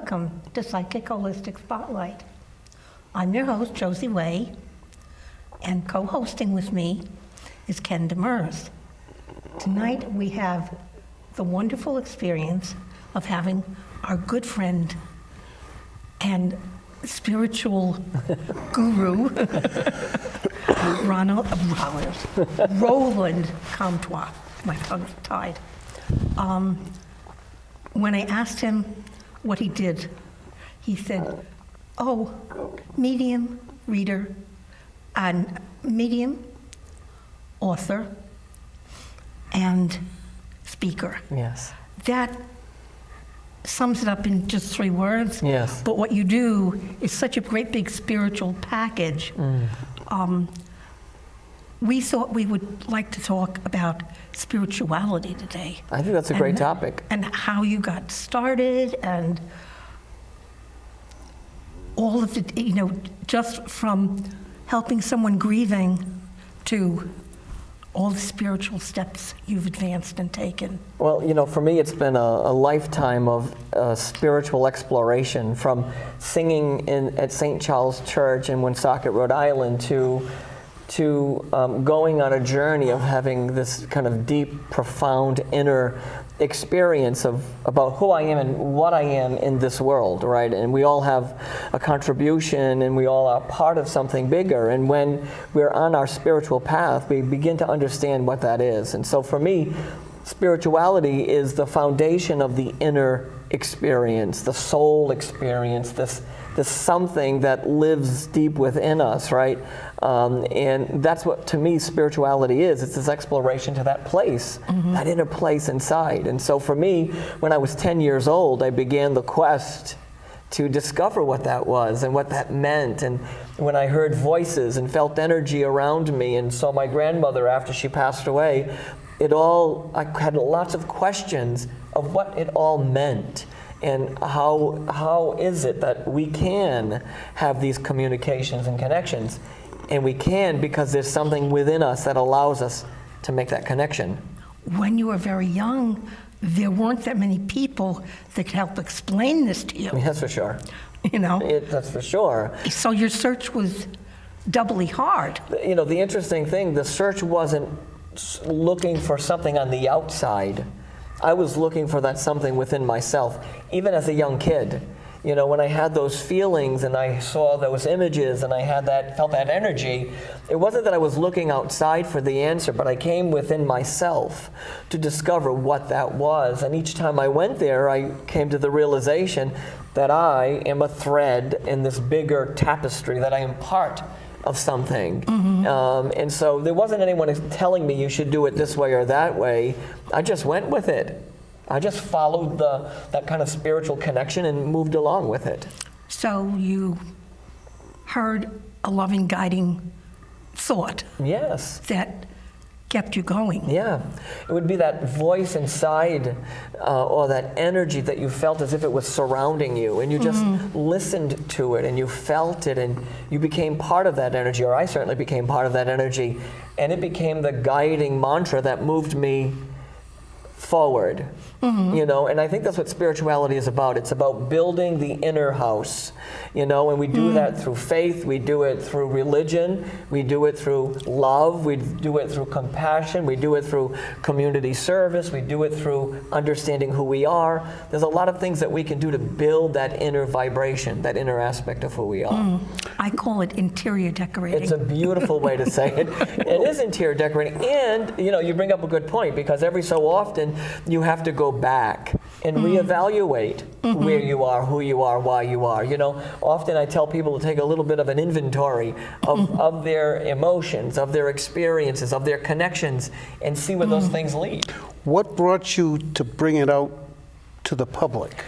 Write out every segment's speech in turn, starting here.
welcome to Psychic Holistic Spotlight. I'm your host, Josie Way, and co-hosting with me is Ken Demers. Tonight we have the wonderful experience of having our good friend and spiritual guru, Roland Comtois. My tongue's tied. When I asked him what he did, he said, "Oh, medium, reader, and medium, author, and speaker." Yes. That sums it up in just 3 words. Yes. But what you do is such a great big spiritual package. We thought we would like to talk about spirituality today. I think that's a great topic. And how you got started and all of the, just from helping someone grieving to all the spiritual steps you've advanced and taken. Well, for me, it's been a lifetime of spiritual exploration, from singing at St. Charles Church in Woonsocket, Rhode Island, to going on a journey of having this kind of deep, profound inner experience about who I am and what I am in this world, right? And we all have a contribution, and we all are part of something bigger. And when we're on our spiritual path, we begin to understand what that is. And so for me, spirituality is the foundation of the inner experience, the soul experience, this something that lives deep within us, right? And that's what, to me, spirituality is. It's this exploration to that place, that inner place inside. And so for me, when I was 10 years old, I began the quest to discover what that was and what that meant. And when I heard voices and felt energy around me and saw my grandmother after she passed away, I had lots of questions of what it all meant. And how is it that we can have these communications and connections? And we can because there's something within us that allows us to make that connection. When you were very young, there weren't that many people that could help explain this to you. That's for sure. That's for sure. So your search was doubly hard. The interesting thing, the search wasn't looking for something on the outside. I was looking for that something within myself, even as a young kid. When I had those feelings and I saw those images and I felt that energy, it wasn't that I was looking outside for the answer, but I came within myself to discover what that was. And each time I went there, I came to the realization that I am a thread in this bigger tapestry, that I am part of something. And so there wasn't anyone telling me you should do it this way or that way. I just went with it. I just followed that kind of spiritual connection and moved along with it. So you heard a loving, guiding thought. Yes. That kept you going. Yeah. It would be that voice inside or that energy that you felt as if it was surrounding you, and you just listened to it and you felt it and you became part of that energy, or I certainly became part of that energy, and it became the guiding mantra that moved me forward. And I think that's what spirituality is about. It's about building the inner house, and we do that through faith, we do it through religion, we do it through love, we do it through compassion, we do it through community service, we do it through understanding who we are. There's a lot of things that we can do to build that inner vibration, that inner aspect of who we are. I call it interior decorating. It's a beautiful way to say it. It is interior decorating, and you bring up a good point, because every so often you have to go back and reevaluate where you are, who you are, why you are. Often I tell people to take a little bit of an inventory of their emotions, of their experiences, of their connections, and see where those things lead. What brought you to bring it out to the public?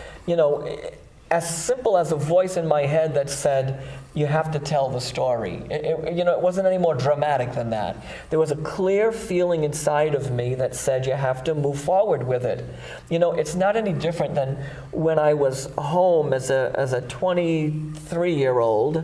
As simple as a voice in my head that said, you have to tell the story. It wasn't any more dramatic than that. There was a clear feeling inside of me that said you have to move forward with it. It's not any different than when I was home as a 23-year-old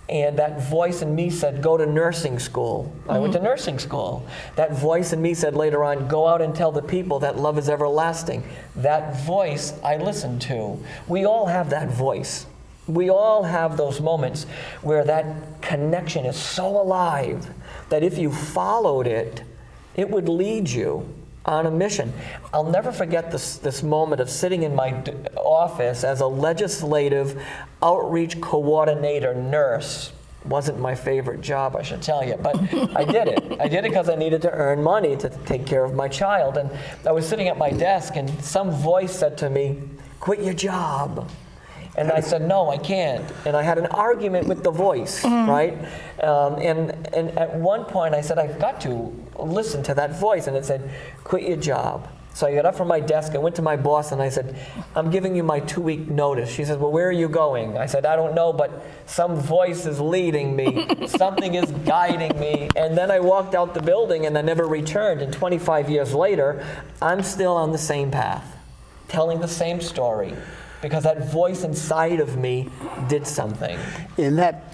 And that voice in me said, go to nursing school. I went to nursing school. That voice in me said later on, go out and tell the people that love is everlasting. That voice I listened to. We all have that voice. We all have those moments where that connection is so alive that if you followed it, it would lead you on a mission. I'll never forget this moment of sitting in my office as a legislative outreach coordinator nurse. Wasn't my favorite job, I should tell you, but I did it. I did it because I needed to earn money to take care of my child. And I was sitting at my desk and some voice said to me, quit your job. And I said, no, I can't. And I had an argument with the voice, right? And at one point I said, I've got to listen to that voice. And it said, quit your job. So I got up from my desk, I went to my boss and I said, I'm giving you my 2-week notice. She said, well, where are you going? I said, I don't know, but some voice is leading me. Something is guiding me. And then I walked out the building and I never returned. And 25 years later, I'm still on the same path, telling the same story. Because that voice inside of me did something. In that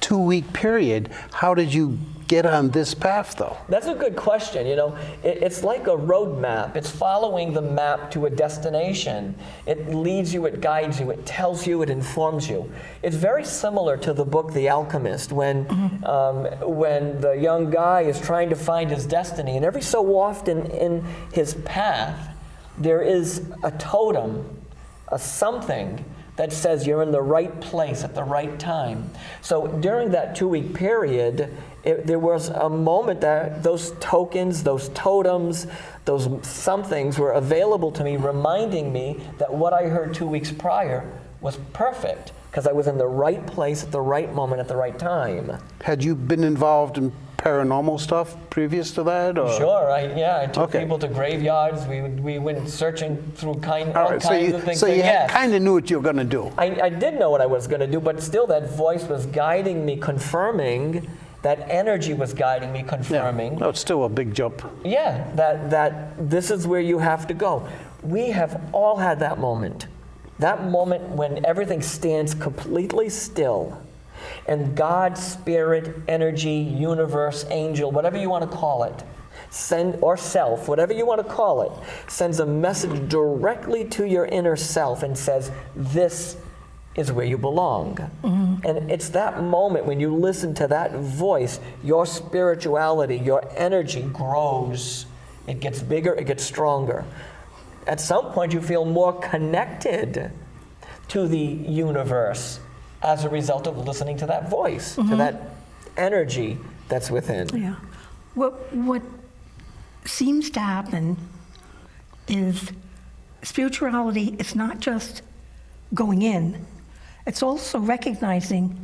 2-week period, how did you get on this path, though? That's a good question. You know, it's like a road map. It's following the map to a destination. It leads you, it guides you, it tells you, it informs you. It's very similar to the book The Alchemist, when the young guy is trying to find his destiny, and every so often in his path, there is a totem, a something that says you're in the right place at the right time. So during that 2-week period, there was a moment that those tokens, those totems, those somethings were available to me, reminding me that what I heard 2 weeks prior was perfect, because I was in the right place at the right moment at the right time. Had you been involved in paranormal stuff previous to that? Or? Sure, I took people to graveyards. We went searching through all kinds of things. So you yes. kind of knew what you were going to do. I did know what I was going to do, but still that voice was guiding me, confirming. That energy was guiding me, confirming. Yeah. No, it's still a big jump. Yeah, that this is where you have to go. We have all had that moment. That moment when everything stands completely still. And God, spirit, energy, universe, angel, whatever you want to call it, or self, whatever you want to call it, sends a message directly to your inner self and says, this is where you belong. And it's that moment when you listen to that voice, your spirituality, your energy grows. It gets bigger, it gets stronger. At some point you feel more connected to the universe as a result of listening to that voice, to that energy that's within. Yeah. What seems to happen is spirituality is not just going in, it's also recognizing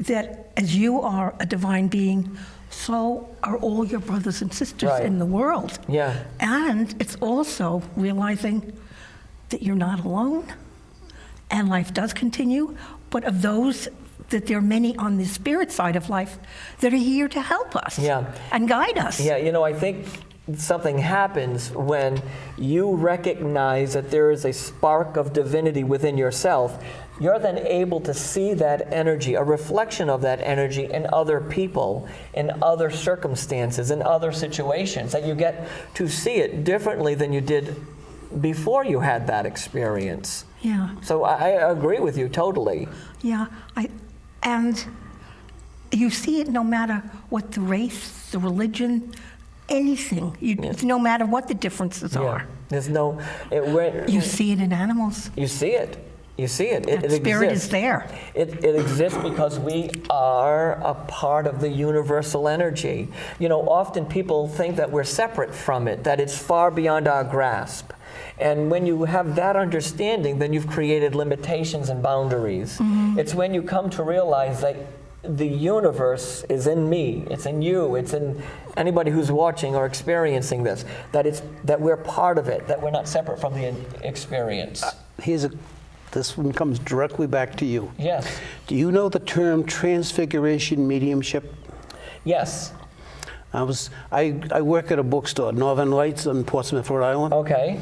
that as you are a divine being, so are all your brothers and sisters in the world. Yeah. And it's also realizing that you're not alone, and life does continue, but of those, that there are many on the spirit side of life that are here to help us and guide us. Yeah, you know, I think something happens when you recognize that there is a spark of divinity within yourself. You're then able to see that energy, a reflection of that energy in other people, in other circumstances, in other situations, that you get to see it differently than you did before you had that experience. Yeah. So I agree with you totally. Yeah, and you see it no matter what the race, the religion, anything. No matter what the differences are. There's no. You see it in animals. You see it. You see it. That spirit is there. It exists because we are a part of the universal energy. You know, often people think that we're separate from it, that it's far beyond our grasp. And when you have that understanding, then you've created limitations and boundaries. It's when you come to realize that the universe is in me, it's in you, it's in anybody who's watching or experiencing this, that we're part of it, that we're not separate from the experience. This one comes directly back to you. Yes. Do you know the term Transfiguration Mediumship? Yes. I work at a bookstore, Northern Lights in Portsmouth, Rhode Island. Okay.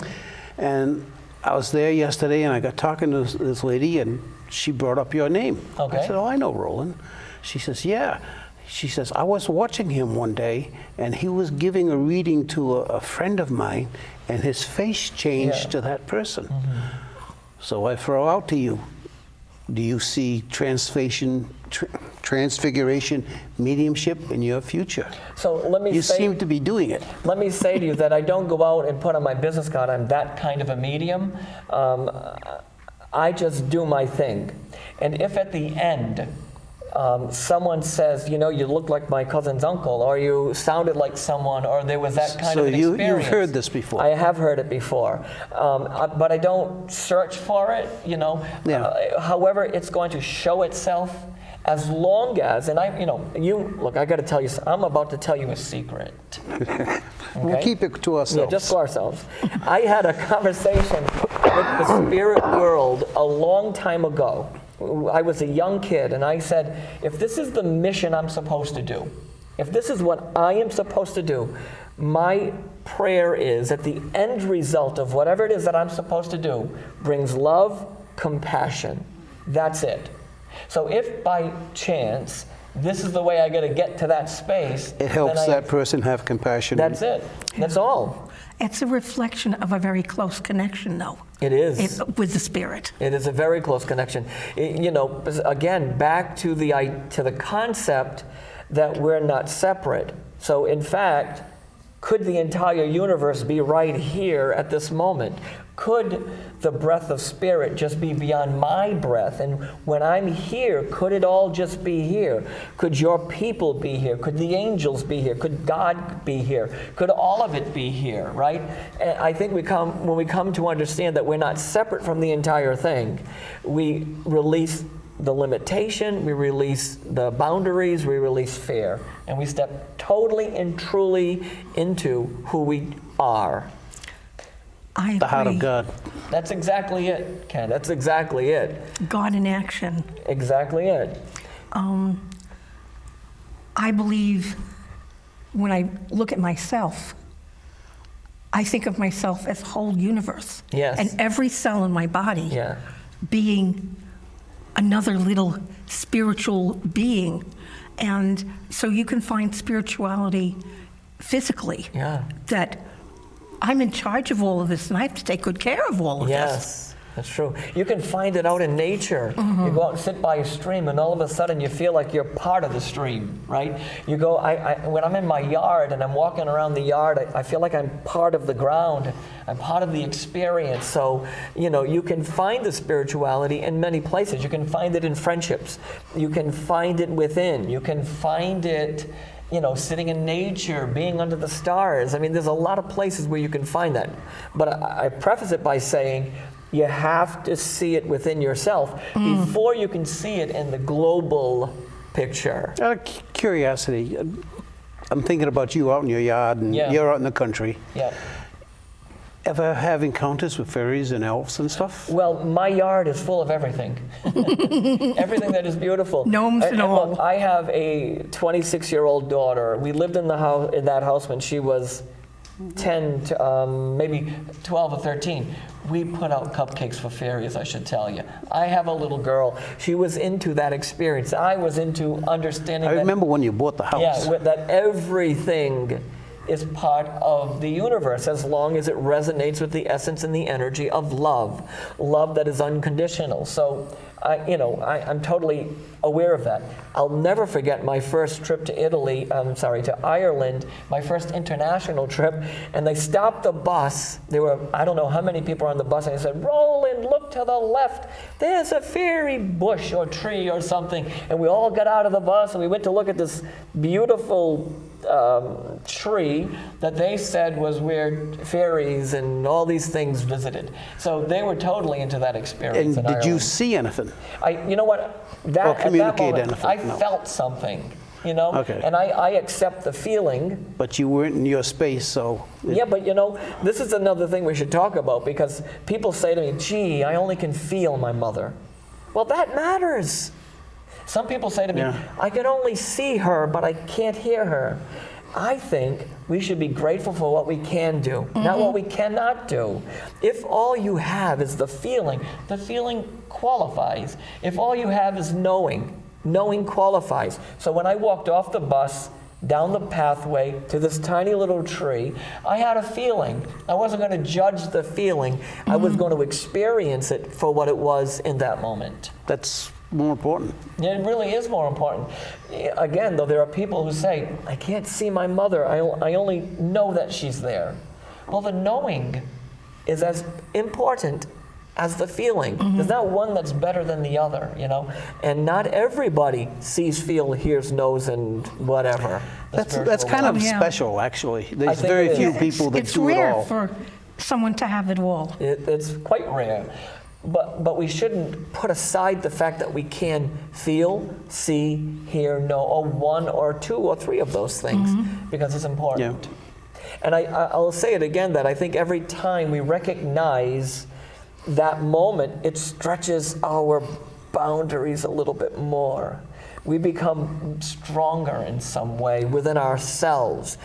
And I was there yesterday, and I got talking to this lady, and she brought up your name. Okay. I said, oh, I know Roland. She says, yeah. She says, I was watching him one day, and he was giving a reading to a friend of mine, and his face changed to that person. So I throw out to you, do you see transfiguration mediumship in your future? So let me You say, seem to be doing it. let me say to you that I don't go out and put on my business card, I'm that kind of a medium. I just do my thing. And if at the end, someone says, you know, you look like my cousin's uncle, or you sounded like someone, or there was that kind of an experience. So you've heard this before? I have heard it before, but I don't search for it, you know. Yeah. However, it's going to show itself as long as, and look, I got to tell you, I'm about to tell you a secret. Okay? We'll keep it to ourselves. Yeah, just to ourselves. I had a conversation with the spirit world a long time ago. I was a young kid, and I said, if this is the mission I'm supposed to do, if this is what I am supposed to do, my prayer is that the end result of whatever it is that I'm supposed to do brings love, compassion. That's it. So if by chance this is the way I got to get to that space, it helps that person have compassion. That's it. That's all. It's a reflection of a very close connection, though. It is. With the spirit. It is a very close connection. Again, back to the concept that we're not separate. So in fact, could the entire universe be right here at this moment? Could the breath of spirit just be beyond my breath? And when I'm here, could it all just be here? Could your people be here? Could the angels be here? Could God be here? Could all of it be here, right? And I think when we come to understand that we're not separate from the entire thing, we release the limitation, we release the boundaries, we release fear, and we step totally and truly into who we are. I agree. The heart of God. That's exactly it, Ken. That's exactly it. God in action. Exactly it. I believe when I look at myself, I think of myself as whole universe. Yes. And every cell in my body Yeah. being another little spiritual being. And so you can find spirituality physically. Yeah. That I'm in charge of all of this, and I have to take good care of all of this. Yes, that's true. You can find it out in nature. You go out and sit by a stream, and all of a sudden you feel like you're part of the stream, right? You go, when I'm in my yard and I'm walking around the yard, I feel like I'm part of the ground. I'm part of the experience. So, you can find the spirituality in many places. You can find it in friendships. You can find it within. You can find it sitting in nature, being under the stars. I mean, there's a lot of places where you can find that. But I preface it by saying you have to see it within yourself before you can see it in the global picture. Out of curiosity, I'm thinking about you out in your yard, and you're out in the country. Yeah. Ever have encounters with fairies and elves and stuff? Well, my yard is full of everything. Everything that is beautiful. Gnomes and all. Look, I have a 26-year-old daughter. We lived in that house when she was 10 to maybe 12 or 13. We put out cupcakes for fairies, I should tell you. I have a little girl. She was into that experience. I was into understanding I remember when you bought the house. Yeah, that everything is part of the universe as long as it resonates with the essence and the energy of love that is unconditional. So I'm totally aware of that. I'll never forget my first trip to Ireland, my first international trip, and they stopped the bus. There were, I don't know how many people were on the bus, and they said, "Roland, look to the left. There's a fairy bush or tree or something." And we all got out of the bus, and we went to look at this beautiful tree that they said was where fairies and all these things visited. So they were totally into that experience. And did you see anything? You know what? Or At that communicate moment, anything? I No. felt something, Okay. and I accept the feeling. But you weren't in your space, so... Yeah, but this is another thing we should talk about, because people say to me, "Gee, I only can feel my mother." Well, that matters. Some people say to me, "I can only see her, but I can't hear her." I think we should be grateful for what we can do, not what we cannot do. If all you have is the feeling qualifies. If all you have is knowing, Knowing qualifies. So when I walked off the bus, down the pathway to this tiny little tree, I had a feeling. I wasn't going to judge the feeling. I was going to experience it for what it was in that moment. That's more important. Yeah, it really is more important. Again, though, there are people who say, I can't see my mother. I only know that she's there. Well, the knowing is as important as the feeling. There's not one that's better than the other, you know? And not everybody sees, feels, hears, knows, and whatever. That's kind of special, actually. There's very few people that do it all. It's rare for someone to have it all. It's quite rare. But we shouldn't put aside the fact that we can feel, see, hear, know, or one or two or three of those things, because it's important. Yeah. And I'll say it again, that I think every time we recognize that moment, it stretches our boundaries a little bit more. We become stronger in some way within ourselves.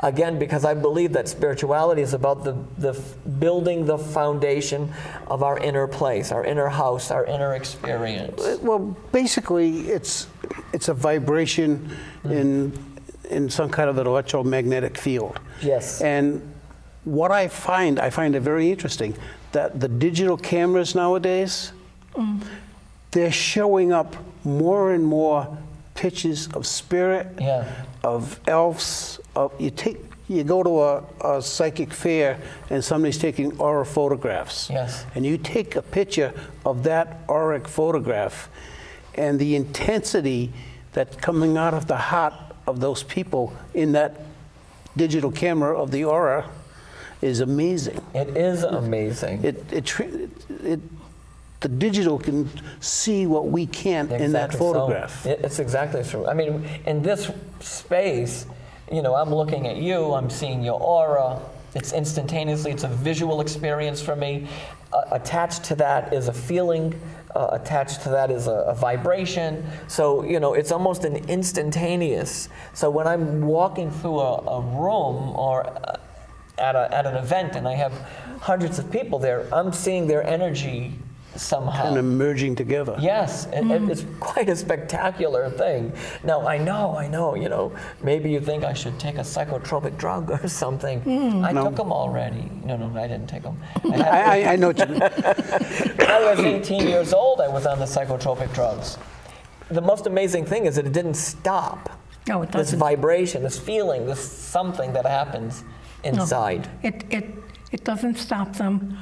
Again, because I believe that spirituality is about the building the foundation of our inner place, our inner house, our inner experience. Well, basically, it's a vibration in some kind of an electromagnetic field. Yes. And what I find it very interesting, that the digital cameras nowadays, they're showing up more and more pictures of spirit, of elves. You go to a psychic fair and somebody's taking aura photographs. Yes. And you take a picture of that auric photograph, and the intensity that's coming out of the heart of those people in that digital camera of the aura is amazing. It is amazing. The digital can see what we can't in that photograph. So, it's exactly true. I mean, in this space, you know, I'm looking at you, I'm seeing your aura. It's instantaneously, it's a visual experience for me. Attached to that is a feeling. Attached to that is a vibration. So, you know, it's almost an instantaneous. So when I'm walking through a room or at an event and I have hundreds of people there, I'm seeing their energy somehow. Kind of merging together. Yes, it's quite a spectacular thing. Now, I know, you know, maybe you think I should take a psychotropic drug or something. I took them already. No, I didn't take them. I know what you mean. When I was 18 years old, I was on the psychotropic drugs. The most amazing thing is that it didn't stop. No, it doesn't. This vibration, this feeling, this something that happens inside. No, it doesn't stop them.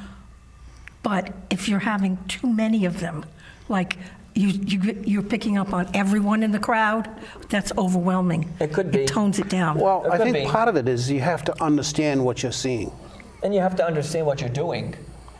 But if you're having too many of them, like you're picking up on everyone in the crowd, that's overwhelming. It could be. It tones it down. Well, I think part of it is you have to understand what you're seeing. And you have to understand what you're doing.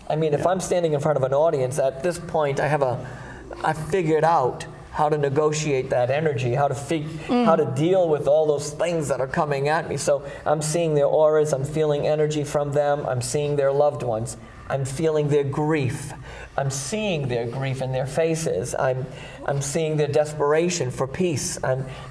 I mean, if I'm standing in front of an audience, at this point I figured out how to negotiate that energy, how to deal with all those things that are coming at me. So I'm seeing their auras, I'm feeling energy from them, I'm seeing their loved ones. I'm feeling their grief. I'm seeing their grief in their faces. I'm seeing their desperation for peace.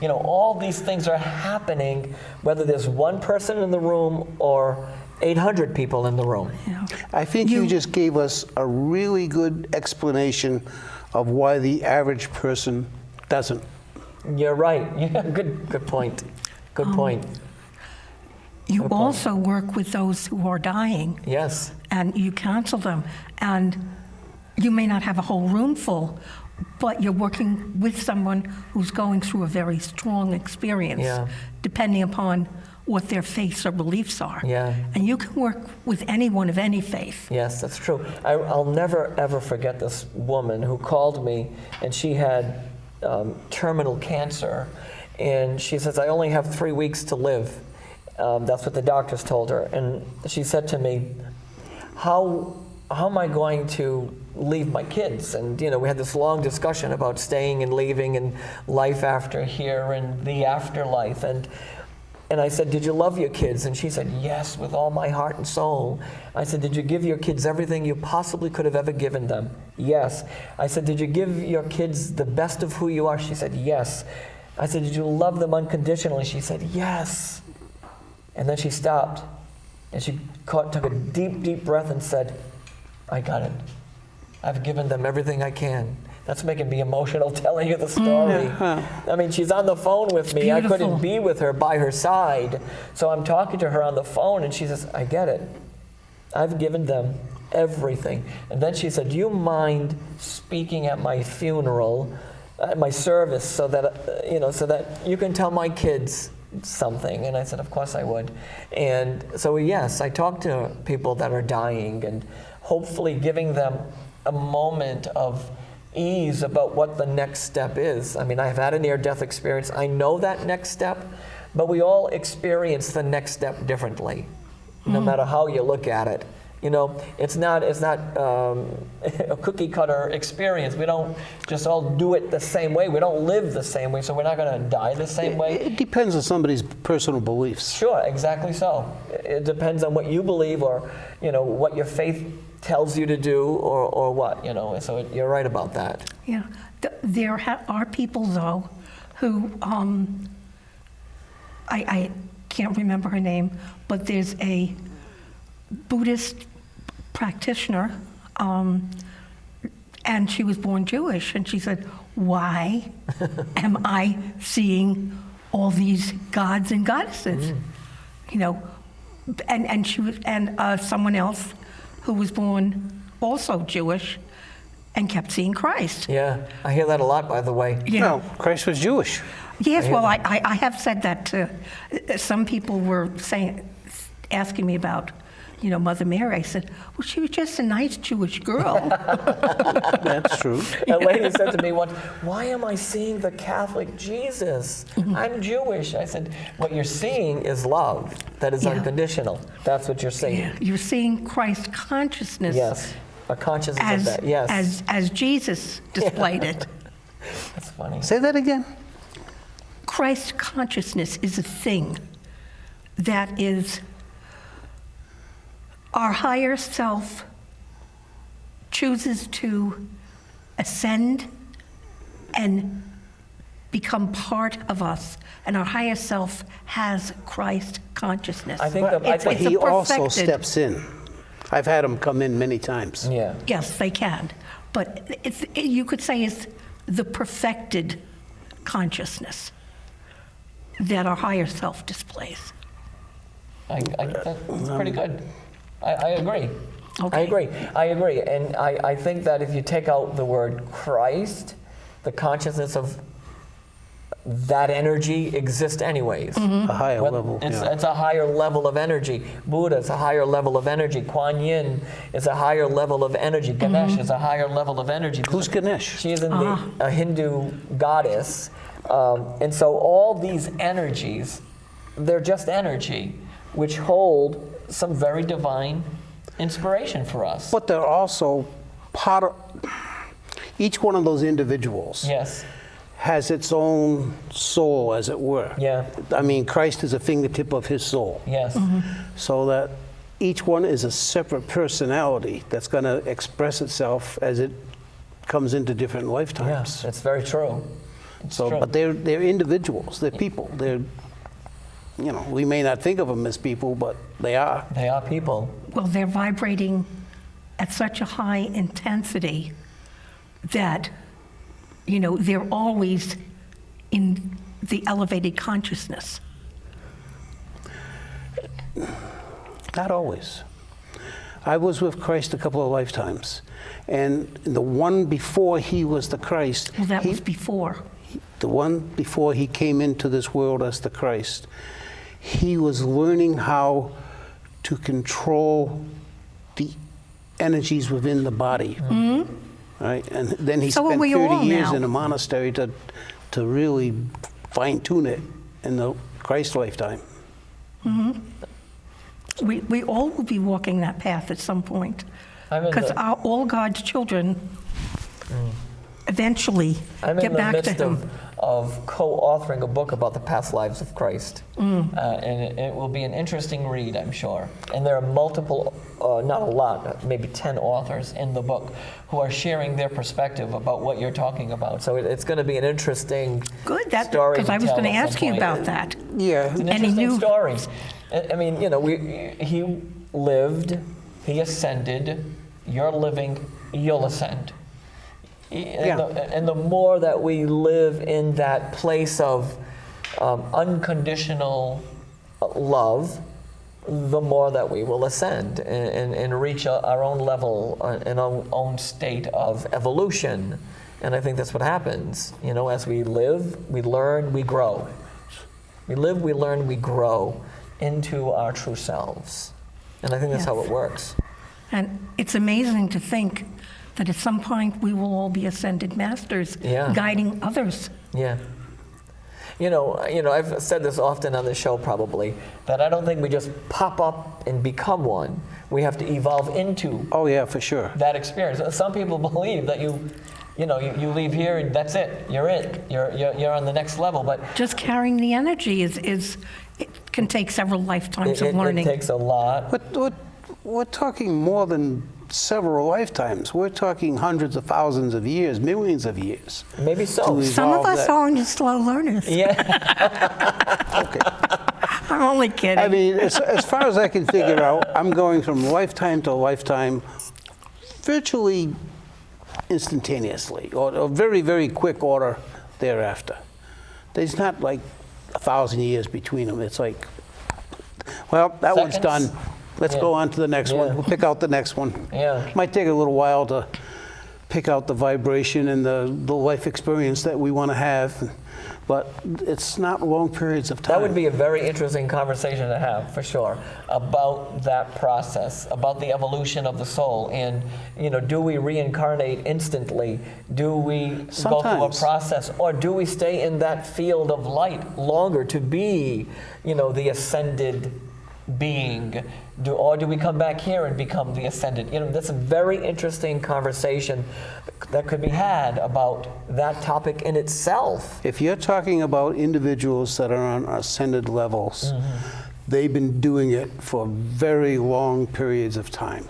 You know, all these things are happening, whether there's one person in the room or 800 people in the room. Yeah. I think you just gave us a really good explanation of why the average person doesn't. You're right. Yeah, good point. Good point. You also work with those who are dying. Yes. And you counsel them. And you may not have a whole room full, but you're working with someone who's going through a very strong experience, depending upon what their faiths or beliefs are. Yeah. And you can work with anyone of any faith. Yes, that's true. I'll never, ever forget this woman who called me, and she had terminal cancer. And she says, I only have 3 weeks to live. That's what the doctors told her. And she said to me, how am I going to leave my kids? And, you know, we had this long discussion about staying and leaving and life after here and the afterlife. And I said, did you love your kids? And she said, yes, with all my heart and soul. I said, did you give your kids everything you possibly could have ever given them? Yes. I said, did you give your kids the best of who you are? She said, yes. I said, did you love them unconditionally? She said, yes. And then she stopped, and she took a deep, deep breath and said, I got it. I've given them everything I can. That's making me emotional telling you the story. I mean, she's on the phone with me. I Beautiful. couldn't be with her by her side. So I'm talking to her on the phone, and she says, I get it. I've given them everything. And then she said, do you mind speaking at my funeral, at my service, so that, so that you can tell my kids something? And I said, of course I would. And so, yes, I talk to people that are dying and hopefully giving them a moment of ease about what the next step is. I mean, I've had a near-death experience. I know that next step, but we all experience the next step differently, no matter how you look at it. It's not a cookie-cutter experience. We don't just all do it the same way. We don't live the same way, so we're not going to die the same way. It depends on somebody's personal beliefs. Sure, exactly so. It depends on what you believe, or what your faith tells you to do, or what. So you're right about that. Yeah. There are people, though, who, I can't remember her name, but there's a Buddhist practitioner, and she was born Jewish, and she said, why am I seeing all these gods and goddesses? And she was, and someone else who was born also Jewish and kept seeing Christ. Yeah, I hear that a lot, by the way. Yeah. No, Christ was Jewish. Yes, well, I have said that too. Some people were asking me about, Mother Mary. I said, well, she was just a nice Jewish girl. That's true. A lady said to me once, why am I seeing the Catholic Jesus? I'm Jewish. I said, what you're seeing is love that is unconditional. That's what you're seeing. Yeah. You're seeing Christ consciousness. Yes, a consciousness of that, yes. As Jesus displayed it. That's funny. Say that again. Christ consciousness is a thing that is our higher self chooses to ascend and become part of us, and our higher self has Christ consciousness. I think But it's he a also perfected- steps in. I've had him come in many times. Yeah. Yes, they can, but you could say it's the perfected consciousness that our higher self displays. That's pretty good. I agree. Okay. I agree. And I think that if you take out the word Christ, the consciousness of that energy exists anyways. A higher Well, level. It's a higher level of energy. Buddha is a higher level of energy. Kuan Yin is a higher level of energy. Ganesh is a higher level of energy. Who's Ganesh? She is a Hindu goddess. And so all these energies, they're just energy, which hold some very divine inspiration for us. But they're also part of, each one of those individuals Yes. has its own soul, as it were. Yeah. I mean, Christ is a fingertip of his soul. Yes. So that each one is a separate personality that's going to express itself as it comes into different lifetimes. Yes, that's very true. It's So, true. but they're individuals. They're people. They're, we may not think of them as people, but they are. They are people. Well, they're vibrating at such a high intensity that, they're always in the elevated consciousness. Not always. I was with Christ a couple of lifetimes, and the one before he was the Christ. Well, that was before. The one before he came into this world as the Christ, he was learning how to control the energies within the body. Right? And then he So are spent we 30 all years now. in a monastery to really fine-tune it in the Christ lifetime. We all will be walking that path at some point. I'm in Because the- all God's children eventually I'm in get the back to midst him. of co-authoring a book about the past lives of Christ. And it will be an interesting read, I'm sure. And there are multiple, not a lot, maybe 10 authors in the book who are sharing their perspective about what you're talking about. So it's going to be an interesting Good, story because I was tell going to at some ask you point. about that. Yeah. It's an Any interesting new- story. I mean, he lived, he ascended, you're living, you'll ascend. And the more that we live in that place of unconditional love, the more that we will ascend and reach our own level and our own state of evolution. And I think that's what happens. As we live, we learn, we grow. We live, we learn, we grow into our true selves. And I think that's how it works. And it's amazing to think that at some point we will all be ascended masters guiding others. Yeah. I've said this often on the show probably, that I don't think we just pop up and become one. We have to evolve into Oh yeah, for sure. that experience. Some people believe that you leave here and that's it. You're it. You're on the next level. But Just carrying the energy it can take several lifetimes of learning. It takes a lot. But we're talking more than several lifetimes. We're talking hundreds of thousands of years, millions of years. Maybe so. Some of us aren't just slow learners. Yeah. Okay. I'm only kidding. I mean, as far as I can figure out, I'm going from lifetime to lifetime virtually instantaneously, or a very, very quick order thereafter. There's not like 1,000 years between them. It's like, well, that one's Seconds? done. Let's go on to the next one. We'll pick out the next one. Yeah. Might take a little while to pick out the vibration and the life experience that we want to have, but it's not long periods of time. That would be a very interesting conversation to have, for sure, about that process, about the evolution of the soul. And, do we reincarnate instantly? Do we go through a Sometimes. process? Or do we stay in that field of light longer to be, the ascended being? Or do we come back here and become the ascended? That's a very interesting conversation that could be had about that topic in itself. If you're talking about individuals that are on ascended levels, they've been doing it for very long periods of time.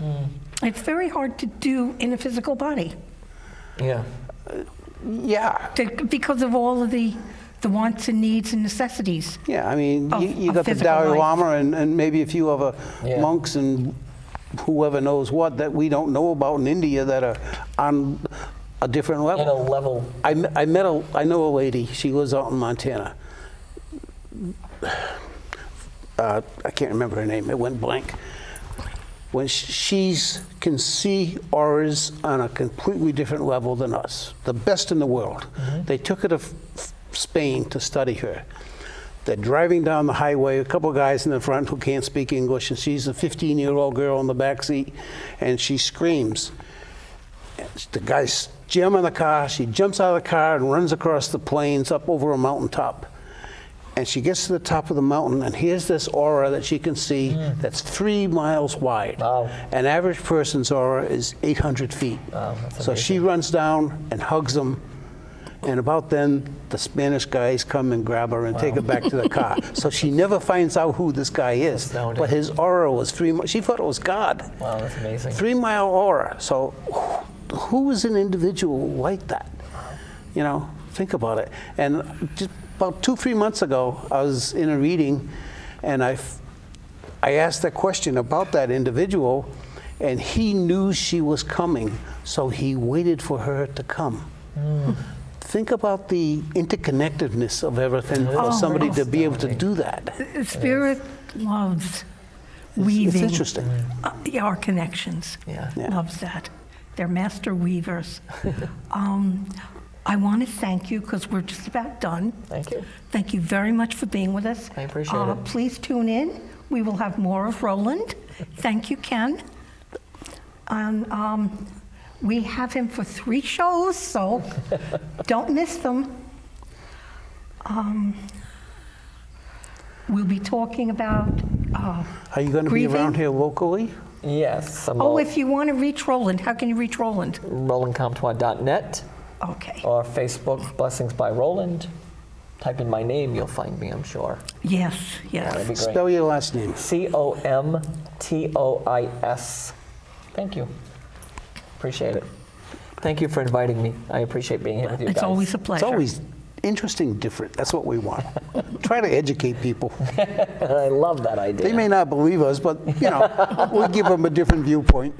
It's very hard to do in a physical body Yeah. Yeah. because of all of the wants and needs and necessities. Yeah, I mean, Of- you of got the physical Dalai life. Lama and maybe a few other Yeah. monks and whoever knows what that we don't know about in India that are on a different level. In a level. I know a lady, she lives out in Montana. I can't remember her name, it went blank. When she can see auras on a completely different level than us, the best in the world. They took her to Spain to study her. They're driving down the highway, a couple of guys in the front who can't speak English, and she's a 15-year-old girl in the back seat, and she screams. The guys jam on the car, she jumps out of the car and runs across the plains up over a mountaintop. And she gets to the top of the mountain, and here's this aura that she can see that's 3 miles wide. Wow. An average person's aura is 800 feet. Wow, that's so she runs down and hugs them, and about then, the Spanish guys come and grab her and take her back to the car. So she never finds out who this guy is. Astounding. But his aura was 3 miles. She thought it was God. Wow, that's amazing. 3 mile aura. So who is an individual like that? Think about it. And just about 2-3 months ago, I was in a reading, and I asked that question about that individual, and he knew she was coming, so he waited for her to come. Think about the interconnectedness of everything for somebody to be able to do that. Spirit loves It's weaving interesting. Our connections. Yeah. Loves that. They're master weavers. I want to thank you because we're just about done. Thank you. Thank you very much for being with us. I appreciate it. Please tune in. We will have more of Roland. Thank you, Ken. And we have him for 3 shows, so don't miss them. We'll be talking about Are you going to be grieving. around here locally? Yes. Oh, if you want to reach Roland, how can you reach Roland? RolandComtois.net Okay. or Facebook, Blessings by Roland. Type in my name, you'll find me, I'm sure. Yes, Yeah, that'd be yes. great. Spell your last name. Comtois. Thank you. Appreciate it. Thank you for inviting me. I appreciate being here with you guys. It's always a It's pleasure. always interesting, different. That's what we want. Try to educate people. I love that idea. They may not believe us, but we'll give them a different viewpoint.